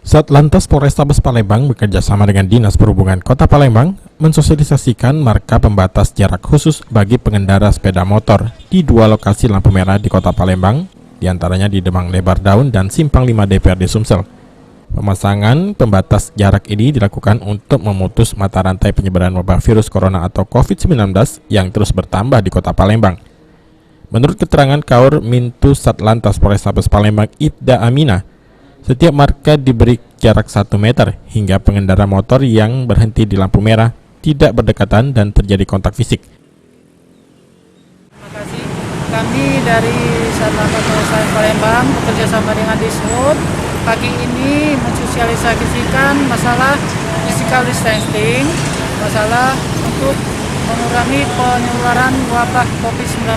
Satlantas Polrestabes Palembang bekerjasama dengan Dinas Perhubungan Kota Palembang mensosialisasikan marka pembatas jarak khusus bagi pengendara sepeda motor di dua lokasi lampu merah di Kota Palembang, diantaranya di Demang Lebar Daun dan Simpang 5 DPRD Sumsel. Pemasangan pembatas jarak ini dilakukan untuk memutus mata rantai penyebaran wabah virus corona atau COVID-19 yang terus bertambah di Kota Palembang. Menurut keterangan Kaur Mintu Satlantas Polrestabes Palembang Ibda Aminah, setiap marka diberi jarak 1 meter hingga pengendara motor yang berhenti di lampu merah tidak berdekatan dan terjadi kontak fisik. Terima kasih. Kami dari Satlantas Polrestabes Palembang bekerjasama dengan Dishub pagi ini mensosialisasikan masalah physical distancing, masalah untuk mengurangi penularan wabah COVID-19.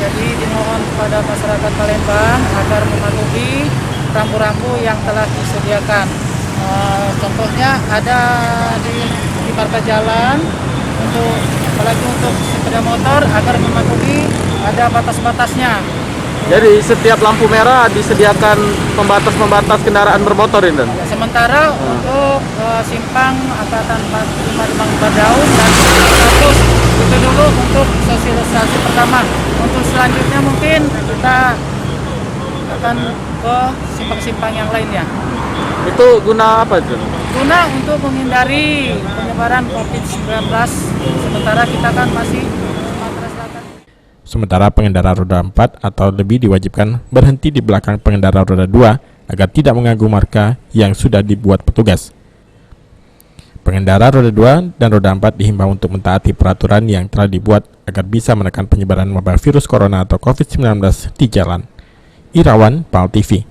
Jadi dimohon kepada masyarakat Palembang agar mematuhi rambu-rambu yang telah disediakan. Contohnya ada di marka jalan apalagi untuk sepeda motor agar mematuhi ada batas-batasnya. Jadi setiap lampu merah disediakan pembatas kendaraan bermotor ini. Sementara untuk simpang angkatan 45 Demang Daun dan 100 itu dulu untuk sosialisasi pertama. Untuk selanjutnya mungkin kita akan ke simpang-simpang yang lainnya. Itu guna apa itu? Guna untuk menghindari penyebaran COVID-19. Sementara kita kan masih Sumatera Selatan. Sementara pengendara roda 4 atau lebih diwajibkan berhenti di belakang pengendara roda 2 agar tidak mengganggu marka yang sudah dibuat petugas. Pengendara roda 2 dan roda 4 dihimbau untuk mentaati peraturan yang telah dibuat agar bisa menekan penyebaran wabah virus corona atau COVID-19 di jalan. Irawan, PAL TV.